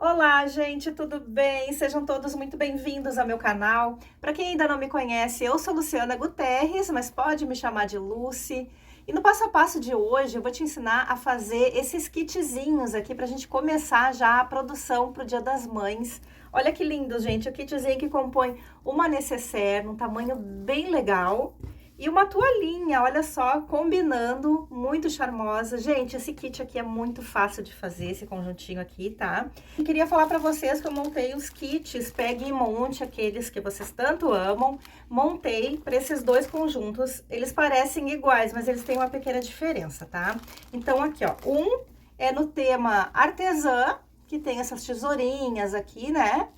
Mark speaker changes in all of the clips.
Speaker 1: Olá, gente, tudo bem? Sejam todos muito bem-vindos ao meu canal. Para quem ainda não me conhece, eu sou Luciana Guterres, mas pode me chamar de Lucy. E no passo a passo de hoje, eu vou te ensinar a fazer esses kitzinhos aqui para a gente começar já a produção para o Dia das Mães. Olha que lindo, gente, o kitzinho que compõe uma nécessaire, num tamanho bem legal. E uma toalhinha, olha só, combinando, muito charmosa. Gente, esse kit aqui é muito fácil de fazer, esse conjuntinho aqui, tá? E queria falar pra vocês que eu montei os kits Pegue e Monte, aqueles que vocês tanto amam. Montei para esses dois conjuntos. Eles parecem iguais, mas eles têm uma pequena diferença, tá? Então, aqui, ó, um é no tema artesã, que tem essas tesourinhas aqui, né?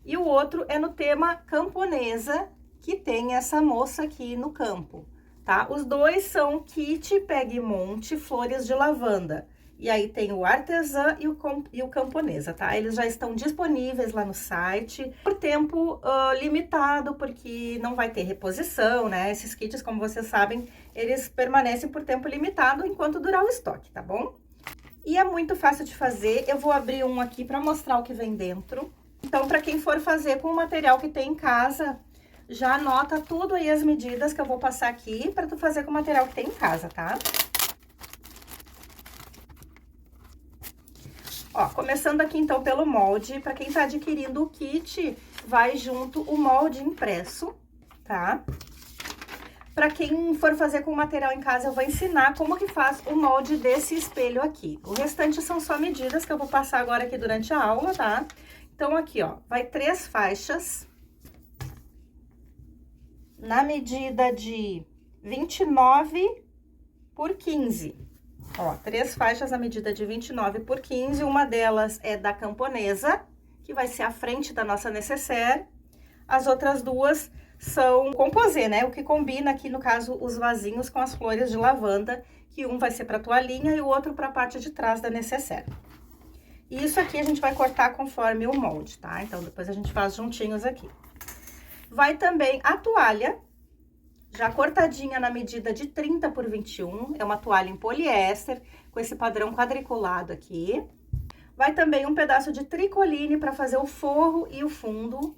Speaker 1: E o outro é no tema camponesa, que tem essa moça aqui no campo, tá? Os dois são kit Pegue e Monte Flores de Lavanda. E aí tem o artesã e o camponesa, tá? Eles já estão disponíveis lá no site por tempo limitado, porque não vai ter reposição, né? Esses kits, como vocês sabem, eles permanecem por tempo limitado enquanto durar o estoque, tá bom? E é muito fácil de fazer. Eu vou abrir um aqui para mostrar o que vem dentro. Então, para quem for fazer com o material que tem em casa, já anota tudo aí as medidas que eu vou passar aqui para tu fazer com o material que tem em casa, tá? Ó, começando aqui então pelo molde, para quem tá adquirindo o kit, vai junto o molde impresso, tá? Para quem for fazer com o material em casa, eu vou ensinar como que faz o molde desse espelho aqui. O restante são só medidas que eu vou passar agora aqui durante a aula, tá? Então, aqui, ó, vai 3 faixas na medida de 29 por 15. Ó, 3 faixas na medida de 29 por 15. Uma delas é da camponesa, que vai ser a frente da nossa nécessaire. As outras duas são composê, né? O que combina aqui, no caso, os vasinhos com as flores de lavanda, que um vai ser para toalhinha e o outro para a parte de trás da nécessaire. E isso aqui a gente vai cortar conforme o molde, tá? Então, depois a gente faz juntinhos aqui. Vai também a toalha, já cortadinha na medida de 30 por 21, é uma toalha em poliéster, com esse padrão quadriculado aqui. Vai também um pedaço de tricoline para fazer o forro e o fundo.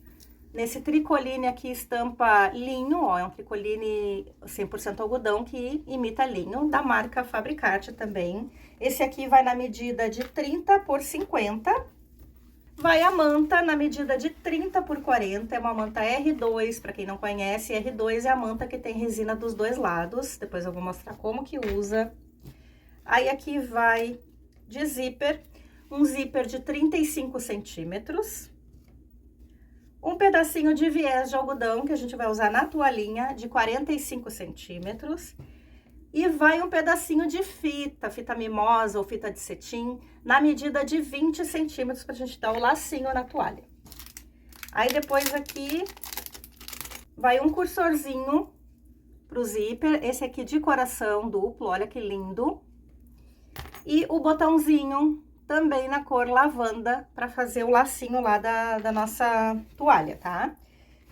Speaker 1: Nesse tricoline aqui estampa linho, ó, é um tricoline 100% algodão que imita linho, da marca Fabricarte também. Esse aqui vai na medida de 30 por 50. Vai a manta na medida de 30 por 40, é uma manta R2, para quem não conhece, R2 é a manta que tem resina dos dois lados, depois eu vou mostrar como que usa. Aí aqui vai de zíper, um zíper de 35 centímetros, um pedacinho de viés de algodão que a gente vai usar na toalhinha de 45 centímetros. E vai um pedacinho de fita mimosa ou fita de cetim, na medida de 20 centímetros, pra gente dar o lacinho na toalha. Aí, depois aqui, vai um cursorzinho pro zíper, esse aqui de coração duplo, olha que lindo. E o botãozinho também na cor lavanda, pra fazer o lacinho lá da nossa toalha, tá?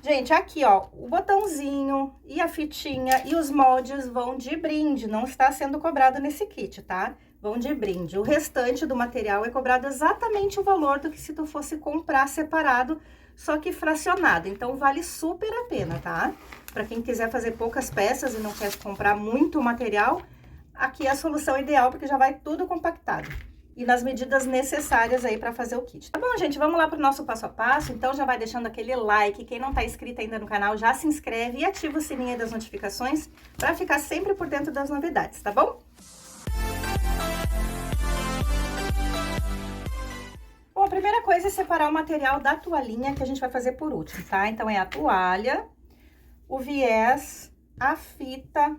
Speaker 1: Gente, aqui, ó, o botãozinho e a fitinha e os moldes vão de brinde, não está sendo cobrado nesse kit, tá? Vão de brinde. O restante do material é cobrado exatamente o valor do que se tu fosse comprar separado, só que fracionado. Então, vale super a pena, tá? Para quem quiser fazer poucas peças e não quer comprar muito material, aqui é a solução ideal, porque já vai tudo compactado. E nas medidas necessárias aí para fazer o kit. Tá bom, gente? Vamos lá pro nosso passo a passo. Então, já vai deixando aquele like. Quem não tá inscrito ainda no canal, já se inscreve e ativa o sininho aí das notificações para ficar sempre por dentro das novidades, tá bom? Bom, a primeira coisa é separar o material da toalhinha, que a gente vai fazer por último, tá? Então, é a toalha, o viés, a fita,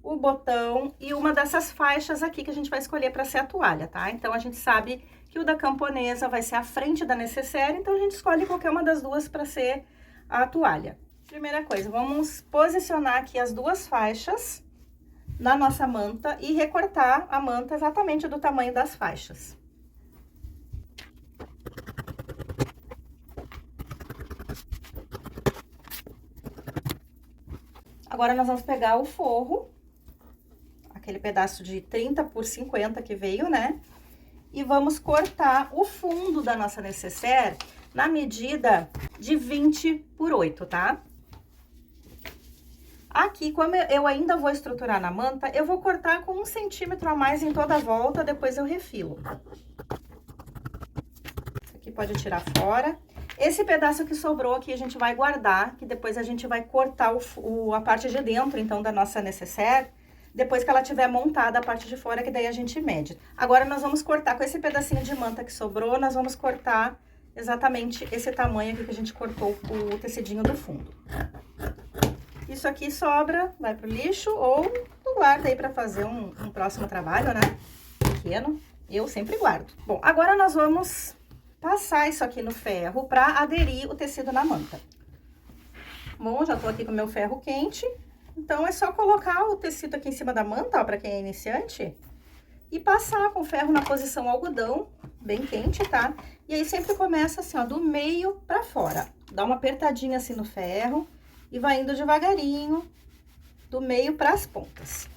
Speaker 1: o botão e uma dessas faixas aqui que a gente vai escolher para ser a toalha, tá? Então, a gente sabe que o da camponesa vai ser a frente da nécessaire, então a gente escolhe qualquer uma das duas para ser a toalha. Primeira coisa, vamos posicionar aqui as duas faixas na nossa manta e recortar a manta exatamente do tamanho das faixas. Agora, nós vamos pegar o forro, aquele pedaço de 30 por 50 que veio, né? e vamos cortar o fundo da nossa necessaire na medida de 20 por 8, tá? Aqui, como eu ainda vou estruturar na manta, eu vou cortar com 1 centímetro a mais em toda a volta, depois eu refilo. Isso aqui pode tirar fora. Esse pedaço que sobrou aqui a gente vai guardar, que depois a gente vai cortar a parte de dentro, então, da nossa necessaire, depois que ela tiver montada a parte de fora, que daí a gente mede. Agora, nós vamos cortar com esse pedacinho de manta que sobrou, nós vamos cortar exatamente esse tamanho aqui que a gente cortou o tecidinho do fundo. Isso aqui sobra, vai pro lixo ou tu guarda aí pra fazer um próximo trabalho, né? Pequeno, eu sempre guardo. Bom, agora nós vamos passar isso aqui no ferro pra aderir o tecido na manta. Bom, já tô aqui com o meu ferro quente. Então, é só colocar o tecido aqui em cima da manta, ó, pra quem é iniciante, e passar com o ferro na posição algodão, bem quente, tá? E aí, sempre começa assim, ó, do meio pra fora. Dá uma apertadinha assim no ferro e vai indo devagarinho, do meio pras pontas.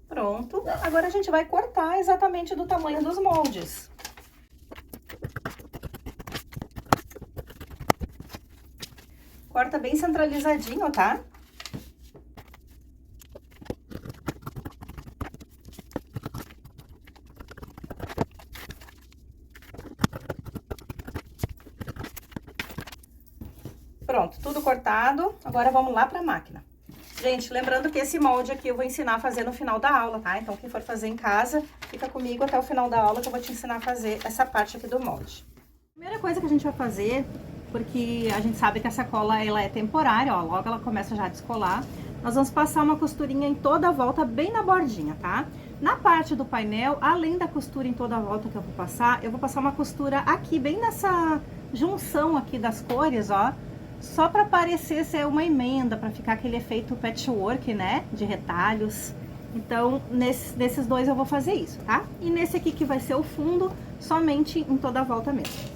Speaker 1: Pronto, agora a gente vai cortar exatamente do tamanho dos moldes. Corta bem centralizadinho, tá? Pronto, tudo cortado. Agora vamos lá pra máquina. Gente, lembrando que esse molde aqui eu vou ensinar a fazer no final da aula, tá? Então, quem for fazer em casa, fica comigo até o final da aula que eu vou te ensinar a fazer essa parte aqui do molde. Primeira coisa que a gente vai fazer, porque a gente sabe que essa cola, ela é temporária, ó, logo ela começa já a descolar. Nós vamos passar uma costurinha em toda a volta, bem na bordinha, tá? Na parte do painel, além da costura em toda a volta que eu vou passar uma costura aqui, bem nessa junção aqui das cores, ó. Só para parecer ser uma emenda, para ficar aquele efeito patchwork, né? De retalhos. Então, nesses dois eu vou fazer isso, tá? E nesse aqui que vai ser o fundo, somente em toda a volta mesmo.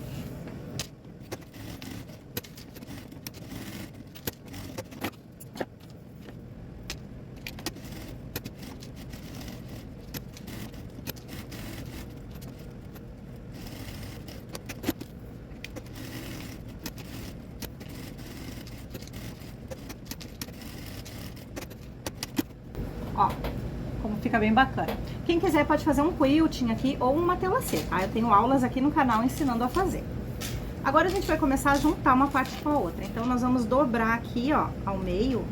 Speaker 1: Ó, como fica bem bacana. Quem quiser pode fazer um quilting aqui ou uma telacê, tá? Eu tenho aulas aqui no canal ensinando a fazer. Agora a gente vai começar a juntar uma parte com a outra. Então, nós vamos dobrar aqui, ó, ao meio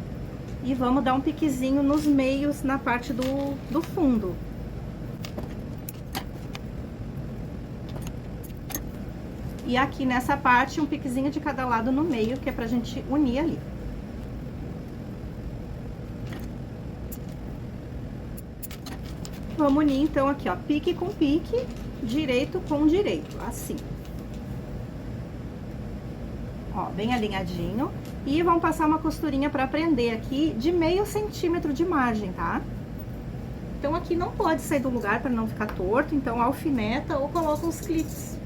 Speaker 1: e vamos dar um piquezinho nos meios na parte do fundo. E aqui nessa parte, um piquezinho de cada lado no meio, que é pra gente unir ali. Vamos unir, então, aqui, ó, pique com pique, direito com direito, assim. Ó, bem alinhadinho. E vamos passar uma costurinha pra prender aqui de meio centímetro de margem, tá? Então, aqui não pode sair do lugar pra não ficar torto, então alfineta ou coloca uns clips.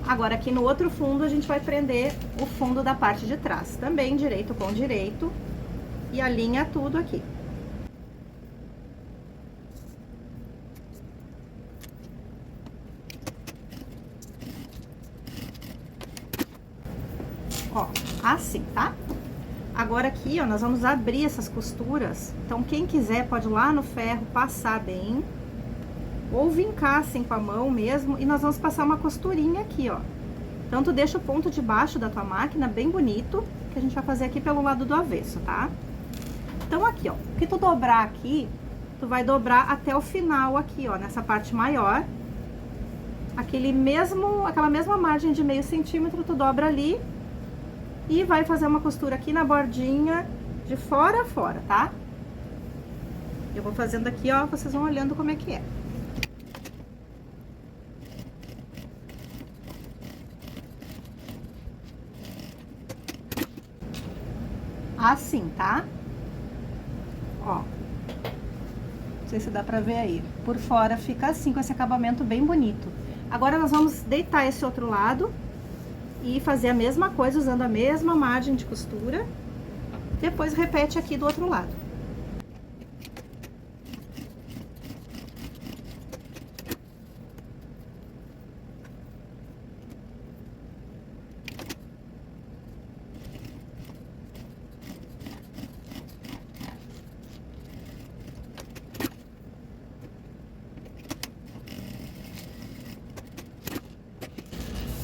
Speaker 1: Agora, aqui no outro fundo, a gente vai prender o fundo da parte de trás. Também direito com direito. E alinha tudo aqui. Ó, assim, tá? Agora aqui, ó, nós vamos abrir essas costuras. Então, quem quiser pode ir lá no ferro, passar bem. Ou vincar assim com a mão mesmo, e nós vamos passar uma costurinha aqui, ó. Então, tu deixa o ponto de baixo da tua máquina bem bonito, que a gente vai fazer aqui pelo lado do avesso, tá? Então, aqui, ó, o que tu dobrar aqui, tu vai dobrar até o final aqui, ó, nessa parte maior. Aquela mesma margem de meio centímetro, tu dobra ali e vai fazer uma costura aqui na bordinha, de fora a fora, tá? Eu vou fazendo aqui, ó, vocês vão olhando como é que é. Assim, tá? Ó. Não sei se dá pra ver aí. Por fora fica assim, com esse acabamento bem bonito. Agora nós vamos deitar esse outro lado e fazer a mesma coisa, usando a mesma margem de costura. Depois repete aqui do outro lado.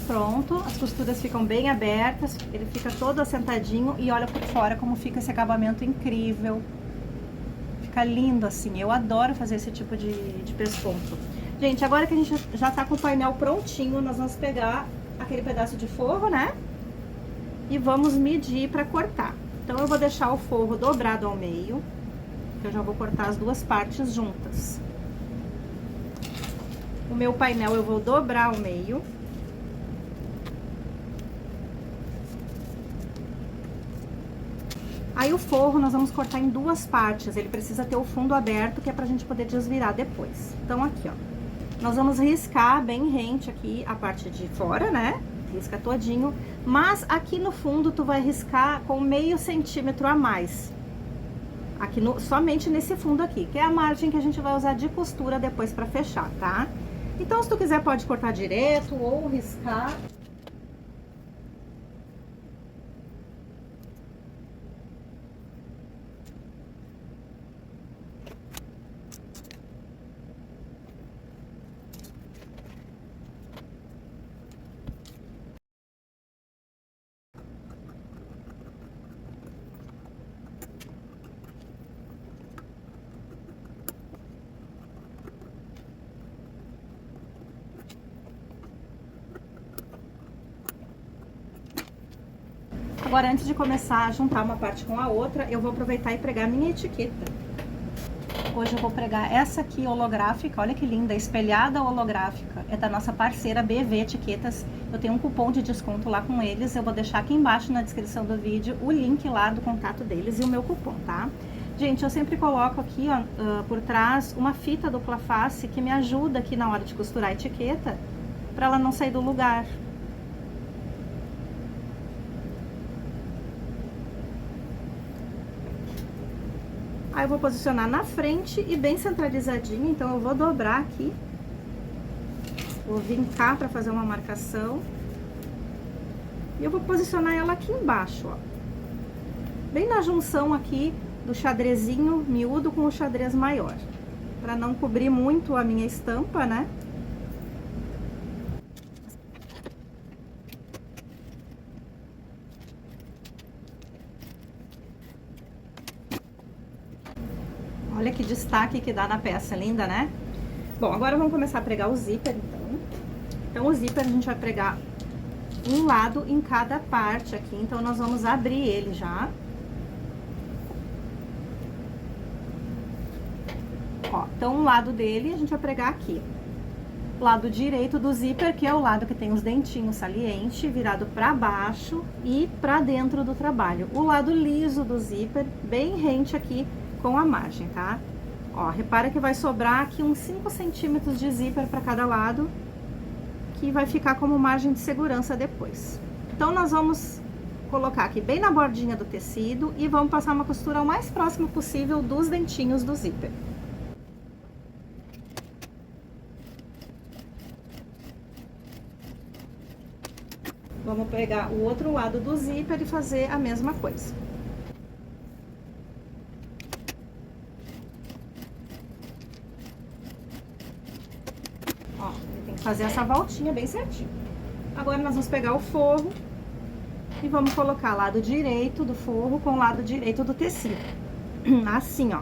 Speaker 1: Pronto, as costuras ficam bem abertas, ele fica todo assentadinho e olha por fora como fica esse acabamento incrível. Fica lindo assim, eu adoro fazer esse tipo de pesponto. Gente, agora que a gente já tá com o painel prontinho, nós vamos pegar aquele pedaço de forro, né? E vamos medir pra cortar. Então, eu vou deixar o forro dobrado ao meio, que eu já vou cortar as duas partes juntas. O meu painel eu vou dobrar ao meio. Aí o forro nós vamos cortar em duas partes, ele precisa ter o fundo aberto, que é pra gente poder desvirar depois. Então aqui, ó, nós vamos riscar bem rente aqui a parte de fora, né? Risca todinho, mas aqui no fundo tu vai riscar com meio centímetro a mais. Aqui somente nesse fundo aqui, que é a margem que a gente vai usar de costura depois pra fechar, tá? Então se tu quiser pode cortar direto ou riscar. Agora, antes de começar a juntar uma parte com a outra, eu vou aproveitar e pregar minha etiqueta. Hoje eu vou pregar essa aqui holográfica, olha que linda, espelhada holográfica. É da nossa parceira BV Etiquetas. Eu tenho um cupom de desconto lá com eles, eu vou deixar aqui embaixo na descrição do vídeo o link lá do contato deles e o meu cupom, tá? Gente, eu sempre coloco aqui, ó, por trás, uma fita dupla face que me ajuda aqui na hora de costurar a etiqueta, pra ela não sair do lugar. Aí eu vou posicionar na frente e bem centralizadinho, então eu vou dobrar aqui. Vou vincar pra fazer uma marcação. E eu vou posicionar ela aqui embaixo, ó. Bem na junção aqui do xadrezinho miúdo com o xadrez maior. Pra não cobrir muito a minha estampa, né? Olha que destaque que dá na peça, linda, né? Bom, agora vamos começar a pregar o zíper, então. Então, o zíper a gente vai pregar um lado em cada parte aqui, então nós vamos abrir ele já. Ó, então, o lado dele a gente vai pregar aqui. Lado direito do zíper, que é o lado que tem os dentinhos salientes, virado pra baixo e pra dentro do trabalho. O lado liso do zíper, bem rente aqui com a margem, tá? Ó, repara que vai sobrar aqui uns 5 centímetros de zíper pra cada lado, que vai ficar como margem de segurança depois. Então, nós vamos colocar aqui bem na bordinha do tecido e vamos passar uma costura o mais próximo possível dos dentinhos do zíper. Vamos pegar o outro lado do zíper e fazer a mesma coisa. Ó, ele tem que fazer essa voltinha bem certinho. Agora, nós vamos pegar o forro e vamos colocar lado direito do forro com o lado direito do tecido. Assim, ó.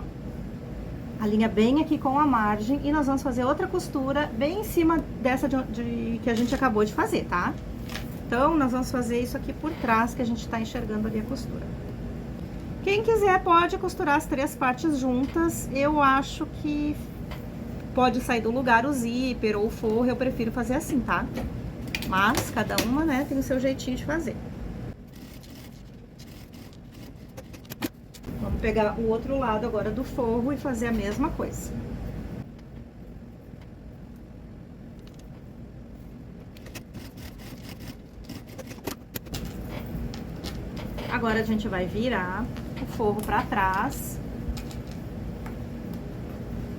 Speaker 1: A linha bem aqui com a margem e nós vamos fazer outra costura bem em cima dessa que a gente acabou de fazer, tá? Então, nós vamos fazer isso aqui por trás, que a gente tá enxergando ali a costura. Quem quiser pode costurar as três partes juntas. Eu acho que pode sair do lugar o zíper ou o forro, eu prefiro fazer assim, tá? Mas, cada uma, né, tem o seu jeitinho de fazer. Vamos pegar o outro lado agora do forro e fazer a mesma coisa. Agora a gente vai virar o forro pra trás.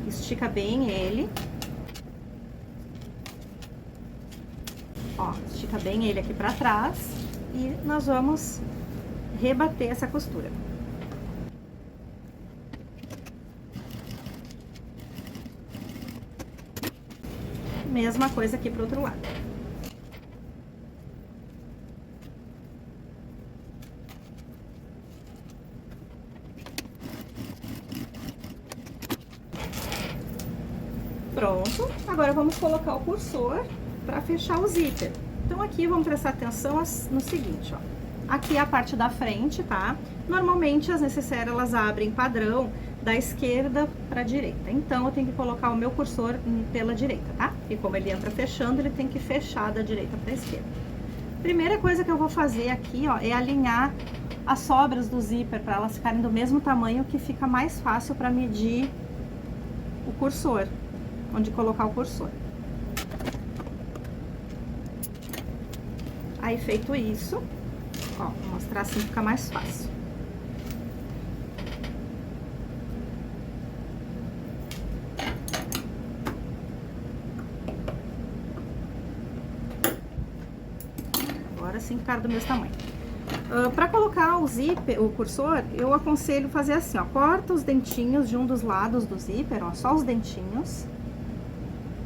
Speaker 1: Estica bem ele. Ó, estica bem ele aqui pra trás. E nós vamos rebater essa costura. Mesma coisa aqui pro outro lado. Pronto, agora vamos colocar o cursor para fechar o zíper. Então, aqui vamos prestar atenção no seguinte, ó. Aqui é a parte da frente, tá? Normalmente as necessárias elas abrem padrão da esquerda para a direita. Então, eu tenho que colocar o meu cursor pela direita, tá? E como ele entra fechando, ele tem que fechar da direita para a esquerda. Primeira coisa que eu vou fazer aqui, ó, é alinhar as sobras do zíper para elas ficarem do mesmo tamanho, que fica mais fácil para medir o cursor, onde colocar o cursor. Aí, feito isso, ó, vou mostrar assim, fica mais fácil. Agora sim ficaram do mesmo tamanho. Para colocar o zíper, o cursor, eu aconselho fazer assim, ó, corta os dentinhos de um dos lados do zíper, ó, só os dentinhos.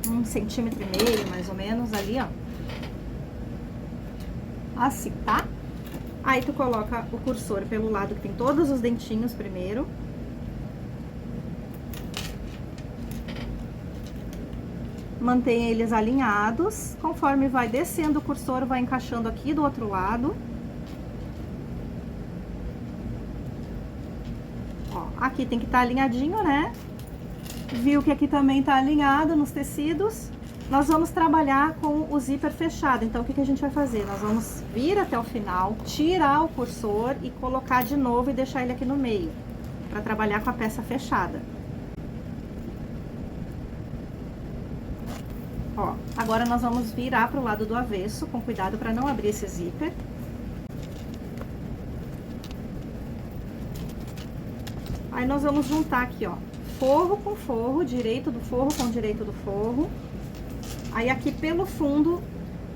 Speaker 1: 1,5 centímetro mais ou menos ali, ó. Assim, tá? Aí tu coloca o cursor pelo lado que tem todos os dentinhos primeiro. Mantém eles alinhados. Conforme vai descendo o cursor, vai encaixando aqui do outro lado. Ó, aqui tem que estar alinhadinho, né? Viu que aqui também tá alinhado nos tecidos. Nós vamos trabalhar com o zíper fechado. Então, o que a gente vai fazer? Nós vamos vir até o final, tirar o cursor e colocar de novo e deixar ele aqui no meio, para trabalhar com a peça fechada. Ó, agora nós vamos virar pro lado do avesso, com cuidado para não abrir esse zíper. Aí nós vamos juntar aqui, ó, forro com forro, direito do forro com direito do forro. Aí aqui pelo fundo,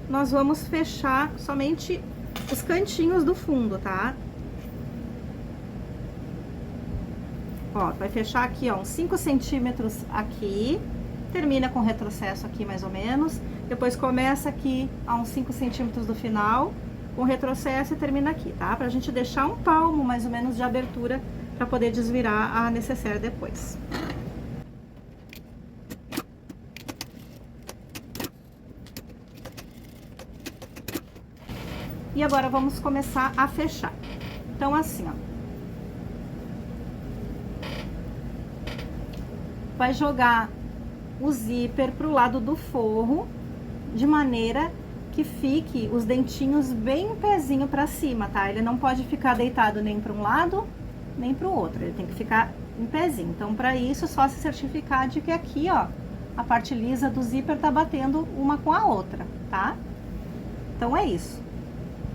Speaker 1: nós vamos fechar somente os cantinhos do fundo, tá? Ó, vai fechar aqui, ó, uns 5 centímetros aqui, termina com retrocesso aqui mais ou menos, depois começa aqui a uns 5 centímetros do final, com retrocesso e termina aqui, tá? Pra gente deixar um palmo mais ou menos de abertura pra poder desvirar a necessaire depois. E agora vamos começar a fechar. Então, assim, ó. Vai jogar o zíper pro lado do forro, de maneira que fique os dentinhos bem em pezinho pra cima, tá? Ele não pode ficar deitado nem para um lado, nem pro outro. Ele tem que ficar em pezinho. Então, para isso, só se certificar de que aqui, ó, a parte lisa do zíper tá batendo uma com a outra, tá? Então, é isso.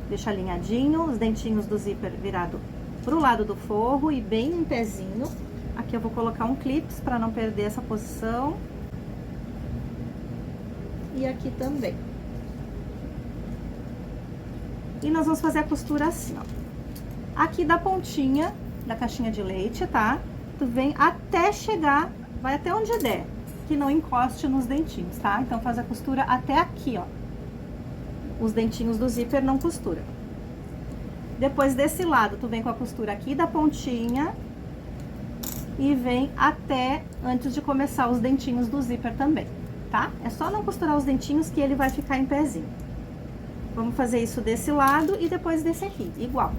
Speaker 1: Deixa alinhadinho, os dentinhos do zíper virado pro lado do forro e bem em pezinho. Aqui eu vou colocar um clips para não perder essa posição. E aqui também. E nós vamos fazer a costura assim, ó. Aqui da pontinha da caixinha de leite, tá? Tu vem até chegar, vai até onde der, que não encoste nos dentinhos, tá? Então, faz a costura até aqui, ó. Os dentinhos do zíper não costura. Depois desse lado, tu vem com a costura aqui da pontinha e vem até antes de começar os dentinhos do zíper também, tá? É só não costurar os dentinhos que ele vai ficar em pezinho. Vamos fazer isso desse lado e depois desse aqui, igual.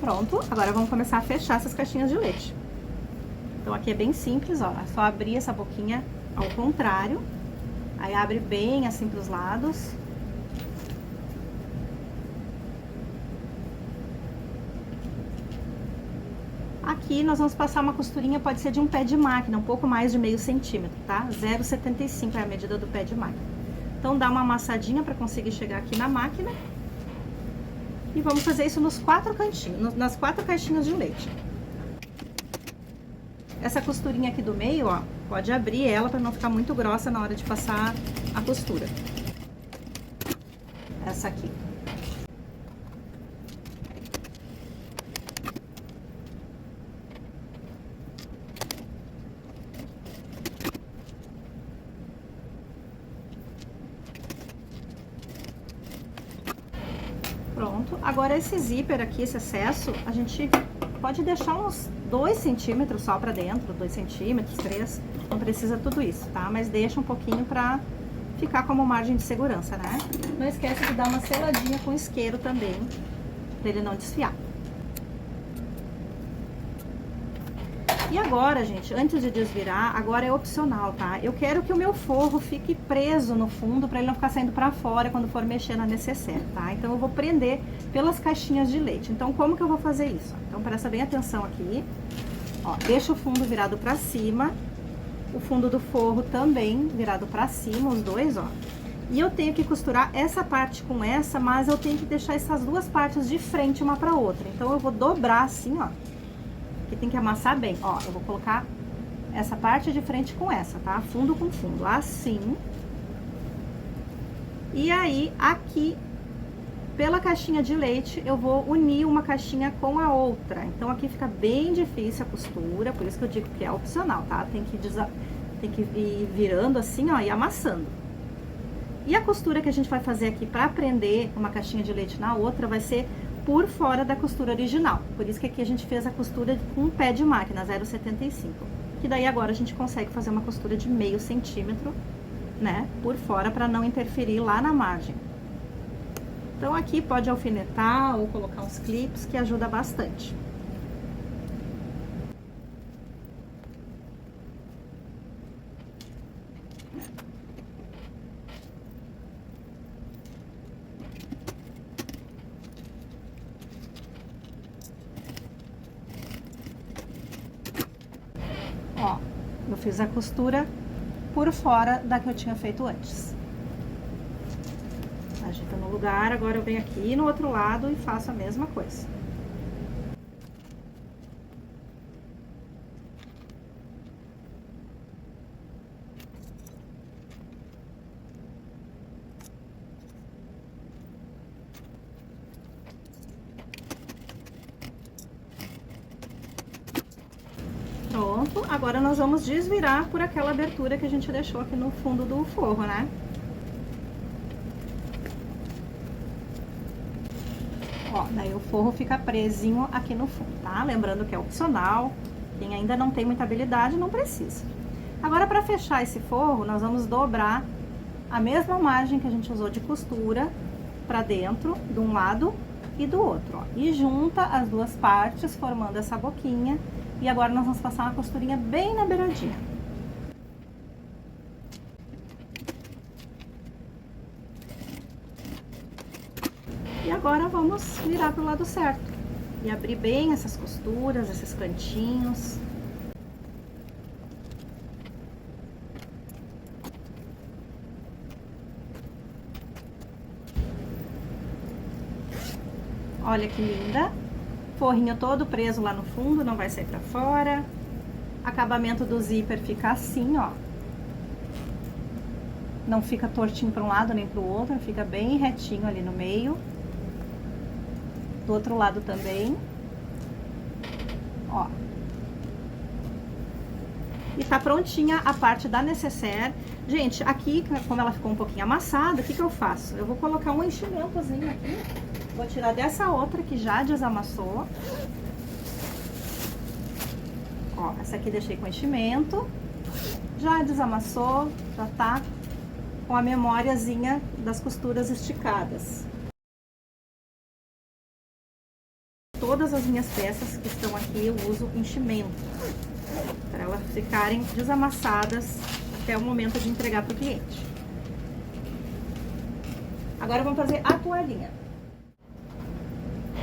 Speaker 1: Pronto, agora vamos começar a fechar essas caixinhas de leite. Então, aqui é bem simples, ó, é só abrir essa boquinha ao contrário Aí abre bem assim pros lados. Aqui nós vamos passar uma costurinha, pode ser de um pé de máquina, um pouco mais de meio centímetro, tá? 0,75 é a medida do pé de máquina. Então, dá uma amassadinha para conseguir chegar aqui na máquina. E vamos fazer isso nos 4 cantinhos, nas 4 caixinhas de leite. Essa costurinha aqui do meio, ó, pode abrir ela para não ficar muito grossa na hora de passar a costura. Essa aqui. Pronto. Agora esse zíper aqui, esse excesso, a gente pode deixar uns 2 centímetros só pra dentro, 2 centímetros, 3. Não precisa tudo isso, tá? Mas deixa um pouquinho pra ficar como margem de segurança, né? Não esquece de dar uma seladinha com isqueiro também, pra ele não desfiar. E agora, gente, antes de desvirar, agora é opcional, tá? Eu quero que o meu forro fique preso no fundo pra ele não ficar saindo pra fora quando for mexer na necessaire, tá? Então, eu vou prender pelas caixinhas de leite. Então, como que eu vou fazer isso? Então, presta bem atenção aqui. Ó, deixa o fundo virado pra cima, o fundo do forro também virado pra cima, os dois, ó. E eu tenho que costurar essa parte com essa, mas eu tenho que deixar essas duas partes de frente uma pra outra. Então, eu vou dobrar assim, ó. Aqui tem que amassar bem, ó, eu vou colocar essa parte de frente com essa, tá? Fundo com fundo, assim. E aí, aqui, pela caixinha de leite, eu vou unir uma caixinha com a outra. Então, aqui fica bem difícil a costura, por isso que eu digo que é opcional, tá? Tem que ir virando assim, ó, e amassando. E a costura que a gente vai fazer aqui pra prender uma caixinha de leite na outra vai ser por fora da costura original. Por isso que aqui a gente fez a costura com um pé de máquina, 0,75. Que daí agora a gente consegue fazer uma costura de meio centímetro, né, por fora, para não interferir lá na margem. Então aqui pode alfinetar ou colocar uns clips, que ajuda bastante. Ó, eu fiz a costura por fora da que eu tinha feito antes. Agita no lugar, agora eu venho aqui no outro lado e faço a mesma coisa. Pronto, agora nós vamos desvirar por aquela abertura que a gente deixou aqui no fundo do forro, né? Ó, daí o forro fica presinho aqui no fundo, tá? Lembrando que é opcional, quem ainda não tem muita habilidade não precisa. Agora, para fechar esse forro, nós vamos dobrar a mesma margem que a gente usou de costura pra dentro, de um lado e do outro, ó. E junta as duas partes, formando essa boquinha. E agora nós vamos passar uma costurinha bem na beiradinha. E agora vamos virar pro lado certo. E abrir bem essas costuras, esses cantinhos. Olha que linda. Forrinho todo preso lá no fundo, não vai sair pra fora. Acabamento do zíper fica assim, ó. Não fica tortinho pra um lado nem pro outro, fica bem retinho ali no meio. Do outro lado também. Ó. E tá prontinha a parte da necessaire. Gente, aqui, como ela ficou um pouquinho amassada, o que que eu faço? Eu vou colocar um enchimentozinho aqui. Vou tirar dessa outra que já desamassou. Ó, essa aqui deixei com enchimento. Já desamassou, já tá com a memóriazinha das costuras esticadas. Todas as minhas peças que estão aqui eu uso enchimento, para elas ficarem desamassadas até o momento de entregar para o cliente. Agora vamos fazer a toalhinha.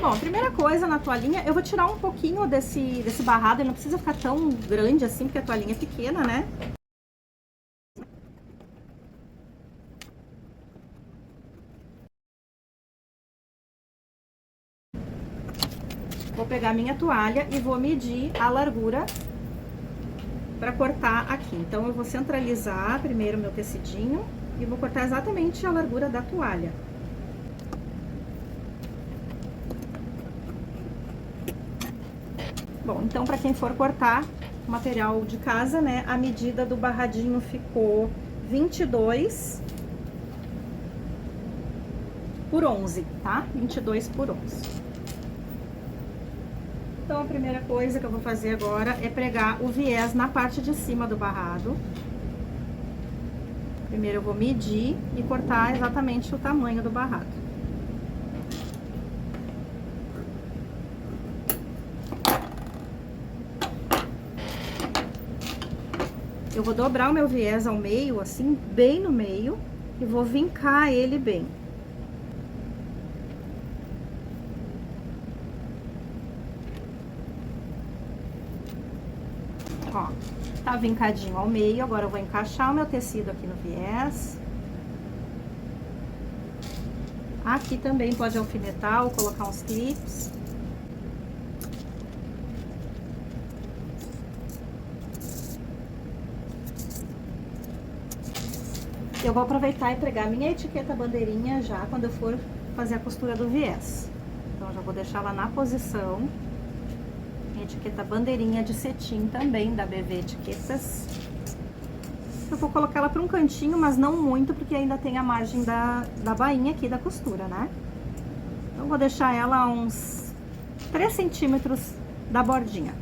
Speaker 1: Bom, a primeira coisa na toalhinha, eu vou tirar um pouquinho desse barrado, ele não precisa ficar tão grande assim, porque a toalhinha é pequena, né? Vou pegar minha toalha e vou medir a largura para cortar aqui. Então, eu vou centralizar primeiro meu tecidinho e vou cortar exatamente a largura da toalha. Bom, então, para quem for cortar material de casa, né, a medida do barradinho ficou 22 por 11, tá? 22 por 11. Então, a primeira coisa que eu vou fazer agora é pregar o viés na parte de cima do barrado. Primeiro eu vou medir e cortar exatamente o tamanho do barrado. Eu vou dobrar o meu viés ao meio, assim, bem no meio, e vou vincar ele bem. Ó, tá vincadinho ao meio, agora eu vou encaixar o meu tecido aqui no viés. Aqui também pode alfinetar ou colocar uns clips. Eu vou aproveitar e pregar minha etiqueta bandeirinha já quando eu for fazer a costura do viés. Então, eu já vou deixar ela na posição. Minha etiqueta bandeirinha de cetim também, da BV Etiquetas. Eu vou colocar ela para um cantinho, mas não muito, porque ainda tem a margem da bainha aqui da costura, né? Então, vou deixar ela a uns 3 centímetros da bordinha.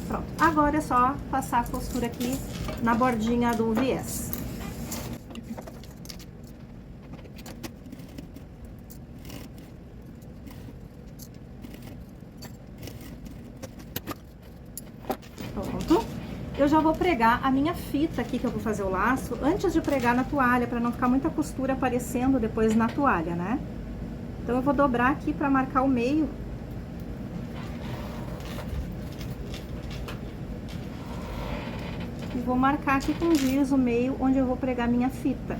Speaker 1: Pronto, agora é só passar a costura aqui na bordinha do viés. Pronto. Eu já vou pregar a minha fita aqui, que eu vou fazer o laço, antes de pregar na toalha, para não ficar muita costura aparecendo depois na toalha, né? Então, eu vou dobrar aqui para marcar o meio. E vou marcar aqui com giz o meio onde eu vou pregar minha fita.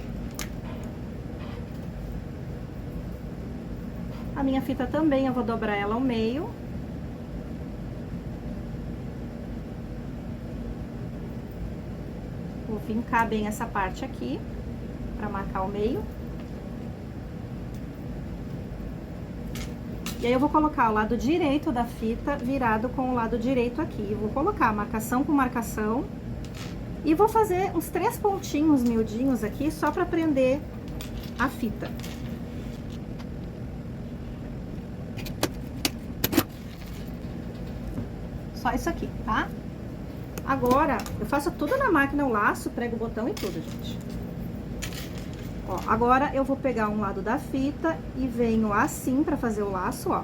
Speaker 1: A minha fita também, eu vou dobrar ela ao meio. Vou vincar bem essa parte aqui, para marcar o meio. E aí, eu vou colocar o lado direito da fita virado com o lado direito aqui. Eu vou colocar marcação com marcação. E vou fazer uns 3 pontinhos miudinhos aqui, só para prender a fita. Só isso aqui, tá? Agora, eu faço tudo na máquina, o laço, prego o botão e tudo, gente. Ó, agora eu vou pegar um lado da fita e venho assim pra fazer o laço, ó.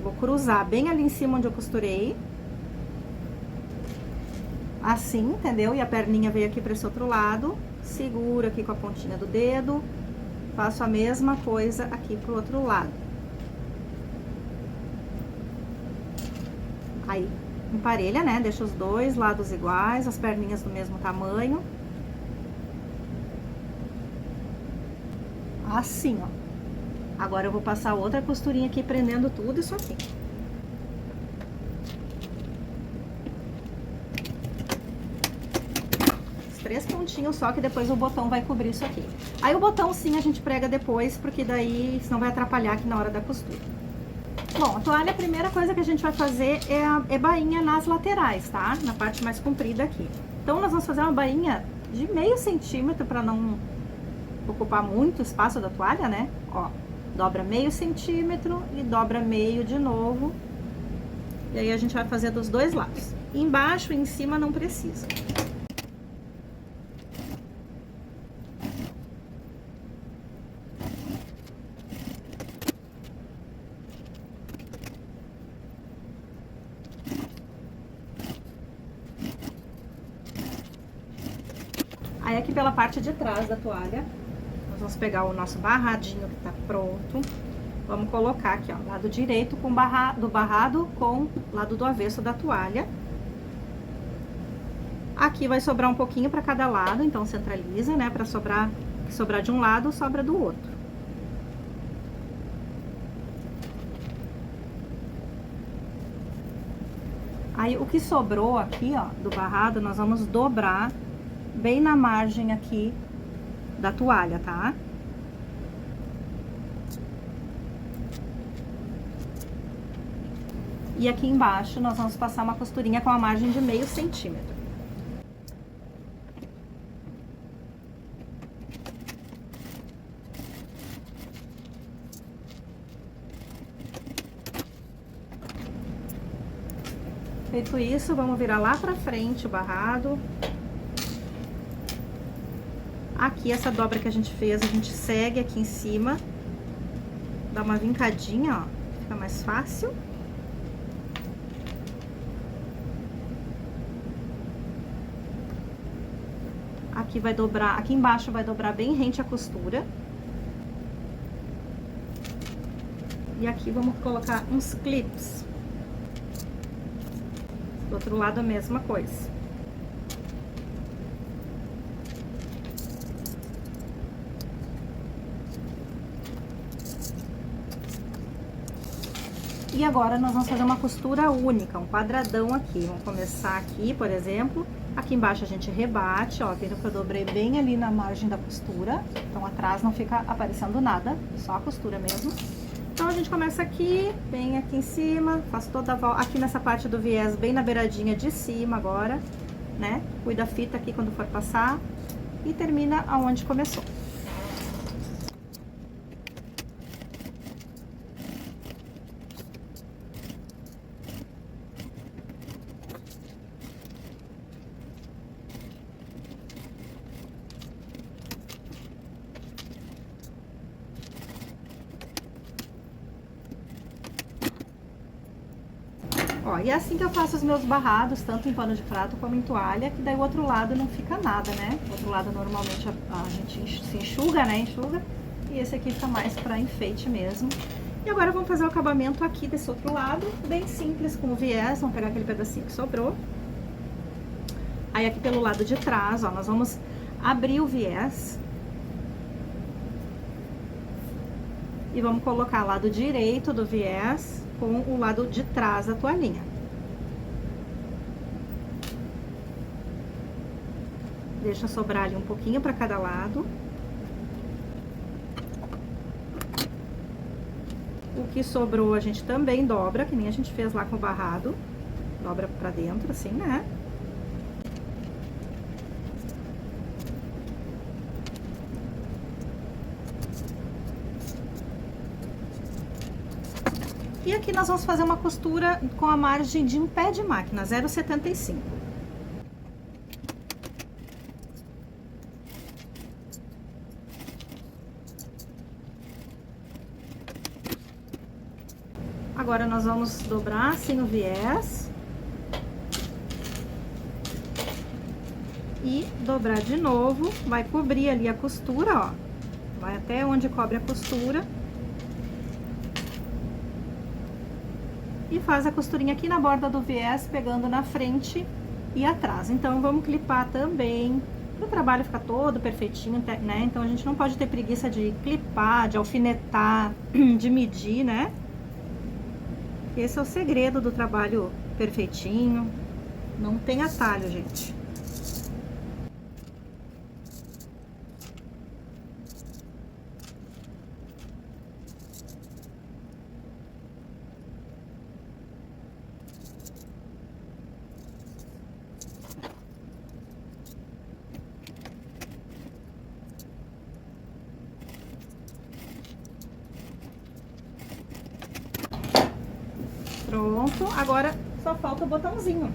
Speaker 1: Vou cruzar bem ali em cima onde eu costurei. Assim, entendeu? E a perninha veio aqui pra esse outro lado. Seguro aqui com a pontinha do dedo. Faço a mesma coisa aqui pro outro lado. Aí, emparelha, né? Deixa os dois lados iguais, as perninhas do mesmo tamanho. Assim, ó. Agora eu vou passar outra costurinha aqui, prendendo tudo isso aqui. Os 3 pontinhos só, que depois o botão vai cobrir isso aqui. Aí o botão sim a gente prega depois, porque daí senão vai atrapalhar aqui na hora da costura. Bom, a toalha, a primeira coisa que a gente vai fazer é bainha nas laterais, tá? Na parte mais comprida aqui. Então, nós vamos fazer uma bainha de meio centímetro para não ocupar muito espaço da toalha, né? Ó, dobra meio centímetro e dobra meio de novo. E aí, a gente vai fazer dos dois lados. Embaixo e em cima não precisa. Aí aqui pela parte de trás da toalha, nós vamos pegar o nosso barradinho que tá pronto. Vamos colocar aqui, ó, lado direito do barrado com lado do avesso da toalha. Aqui vai sobrar um pouquinho para cada lado, então centraliza, né? Para sobrar de um lado, sobra do outro. Aí, o que sobrou aqui, ó, do barrado, nós vamos dobrar bem na margem aqui da toalha, tá? E aqui embaixo, nós vamos passar uma costurinha com a margem de meio centímetro. Feito isso, vamos virar lá pra frente o barrado. Aqui, essa dobra que a gente fez, a gente segue aqui em cima. Dá uma vincadinha, ó, fica mais fácil. Aqui vai dobrar, aqui embaixo vai dobrar bem rente a costura. E aqui vamos colocar uns clips. Do outro lado a mesma coisa. E agora nós vamos fazer uma costura única, um quadradão aqui. Vamos começar aqui, por exemplo. Aqui embaixo a gente rebate, ó, viram que eu dobrei bem ali na margem da costura. Então atrás não fica aparecendo nada, só a costura mesmo. Então, a gente começa aqui, bem aqui em cima, faço toda a volta, aqui nessa parte do viés, bem na beiradinha de cima agora, né? Cuida a fita aqui quando for passar e termina aonde começou. Ó, e é assim que eu faço os meus barrados, tanto em pano de prato como em toalha, que daí o outro lado não fica nada, né? O outro lado normalmente a gente se enxuga, né? Enxuga. E esse aqui fica mais pra enfeite mesmo. E agora vamos fazer o acabamento aqui desse outro lado, bem simples, com o viés. Vamos pegar aquele pedacinho que sobrou. Aí aqui pelo lado de trás, ó, nós vamos abrir o viés. E vamos colocar o lado direito do viés com o lado de trás da toalhinha. Deixa sobrar ali um pouquinho para cada lado. O que sobrou a gente também dobra, que nem a gente fez lá com o barrado. Dobra pra dentro, assim, né? E aqui nós vamos fazer uma costura com a margem de um pé de máquina, 0,75. Agora nós vamos dobrar assim o viés. E dobrar de novo, vai cobrir ali a costura, ó. Vai até onde cobre a costura. E faz a costurinha aqui na borda do viés, pegando na frente e atrás. Então, vamos clipar também, para o trabalho ficar todo perfeitinho, né? Então, a gente não pode ter preguiça de clipar, de alfinetar, de medir, né? Esse é o segredo do trabalho perfeitinho. Não tem atalho, gente. Pronto, agora só falta o botãozinho.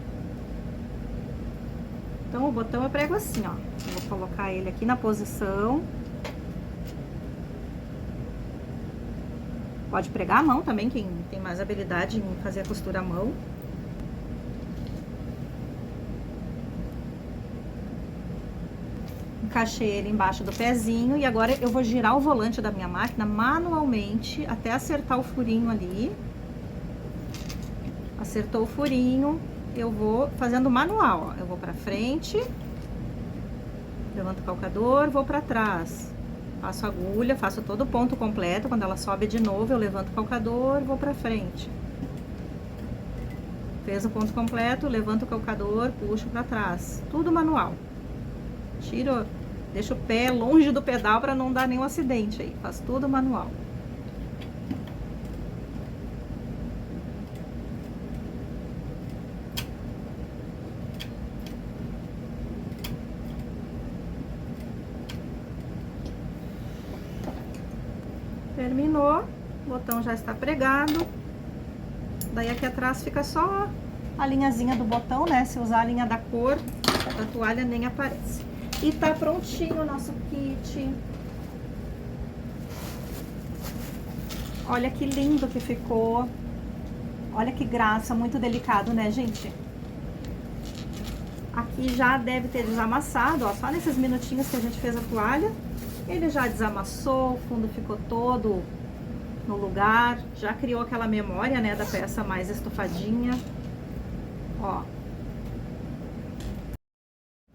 Speaker 1: Então, o botão eu prego assim, ó. Eu vou colocar ele aqui na posição. Pode pregar a mão também, quem tem mais habilidade em fazer a costura à mão. encaixei ele embaixo do pezinho e agora eu vou girar o volante da minha máquina manualmente até acertar o furinho ali. Acertou o furinho, eu vou fazendo manual, ó. Eu vou pra frente, levanto o calcador, vou pra trás. Passo a agulha, faço todo o ponto completo, quando ela sobe de novo eu levanto o calcador, vou pra frente. Fez o ponto completo, levanto o calcador, puxo pra trás. Tudo manual. Tiro, deixo o pé longe do pedal para não dar nenhum acidente aí. Faço tudo manual. Terminou, o botão já está pregado. Daí aqui atrás fica só a linhazinha do botão, né? Se usar a linha da cor, a toalha nem aparece. E tá prontinho o nosso kit. Olha que lindo que ficou. Olha que graça, muito delicado, né, gente? Aqui já deve ter desamassado, ó, só nesses minutinhos que a gente fez a toalha. Ele já desamassou, o fundo ficou todo no lugar, já criou aquela memória, né, da peça mais estufadinha. Ó.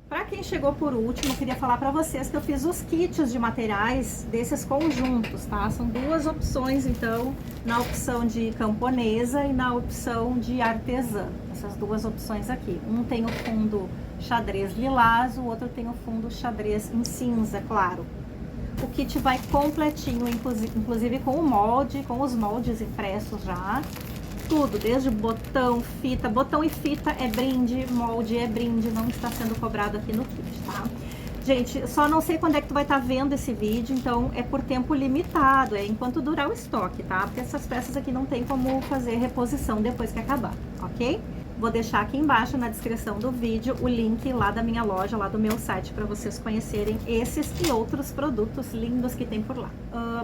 Speaker 1: Pra quem chegou por último, eu queria falar pra vocês que eu fiz os kits de materiais desses conjuntos, tá? São duas opções, então, na opção de camponesa e na opção de artesã. Essas duas opções aqui. Um tem o fundo xadrez lilás, o outro tem o fundo xadrez em cinza, claro. O kit vai completinho, inclusive com o molde, com os moldes impressos já. Tudo, desde botão, fita. Botão e fita é brinde, molde é brinde, não está sendo cobrado aqui no kit, tá? Gente, só não sei quando é que tu vai estar vendo esse vídeo, então é por tempo limitado, é enquanto durar o estoque, tá? Porque essas peças aqui não tem como fazer reposição depois que acabar, ok? Vou deixar aqui embaixo na descrição do vídeo o link lá da minha loja, lá do meu site, para vocês conhecerem esses e outros produtos lindos que tem por lá.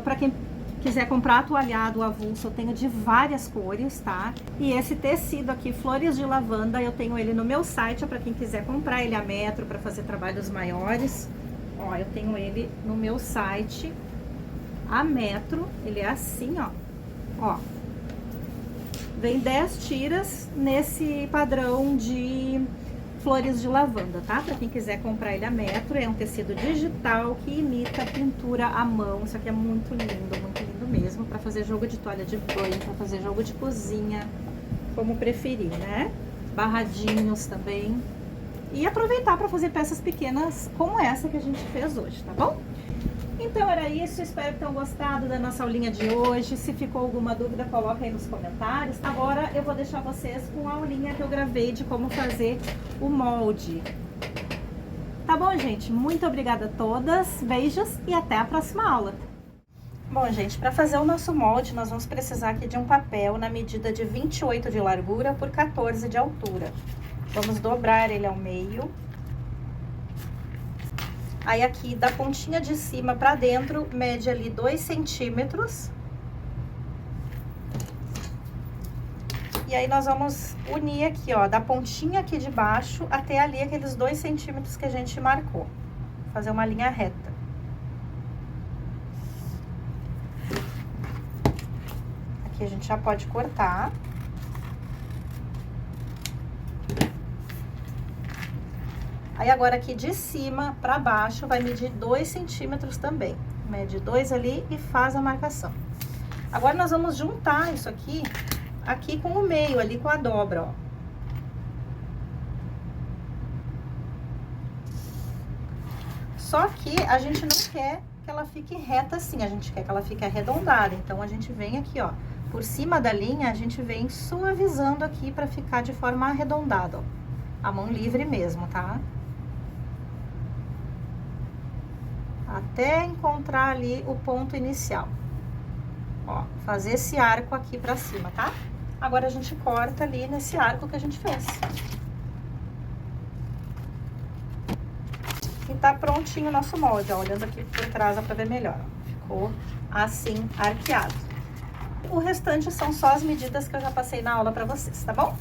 Speaker 1: Para quem quiser comprar toalhado avulso, eu tenho de várias cores, tá? E esse tecido aqui, flores de lavanda, eu tenho ele no meu site, para quem quiser comprar ele a metro para fazer trabalhos maiores. Ó, eu tenho ele no meu site a metro, ele é assim, ó. Ó. Vem 10 tiras nesse padrão de flores de lavanda, tá? Pra quem quiser comprar ele a metro, é um tecido digital que imita pintura à mão. Isso aqui é muito lindo mesmo, pra fazer jogo de toalha de banho, pra fazer jogo de cozinha, como preferir, né? Barradinhos também. E aproveitar pra fazer peças pequenas como essa que a gente fez hoje, tá bom? Então era isso, espero que tenham gostado da nossa aulinha de hoje. Se ficou alguma dúvida, coloca aí nos comentários. Agora eu vou deixar vocês com a aulinha que eu gravei de como fazer o molde. Tá bom, gente? Muito obrigada a todas, beijos e até a próxima aula. Bom, gente, para fazer o nosso molde, nós vamos precisar aqui de um papel na medida de 28 de largura por 14 de altura. Vamos dobrar ele ao meio. Aí aqui, da pontinha de cima pra dentro, mede ali 2 centímetros. E aí, nós vamos unir aqui, ó, da pontinha aqui de baixo até ali aqueles 2 centímetros que a gente marcou. Fazer uma linha reta. Aqui a gente já pode cortar. Aí, agora aqui de cima pra baixo vai medir 2 centímetros também. Mede 2 ali e faz a marcação. Agora, nós vamos juntar isso aqui com o meio, ali com a dobra, ó. Só que a gente não quer que ela fique reta assim, a gente quer que ela fique arredondada. Então, a gente vem aqui, ó, por cima da linha, a gente vem suavizando aqui pra ficar de forma arredondada, ó. A mão livre mesmo, tá? Até encontrar ali o ponto inicial. Ó, fazer esse arco aqui pra cima, tá? Agora, a gente corta ali nesse arco que a gente fez. E tá prontinho o nosso molde, ó. Olhando aqui por trás, dá pra ver melhor, ó. Ficou assim, arqueado. O restante são só as medidas que eu já passei na aula pra vocês, tá bom?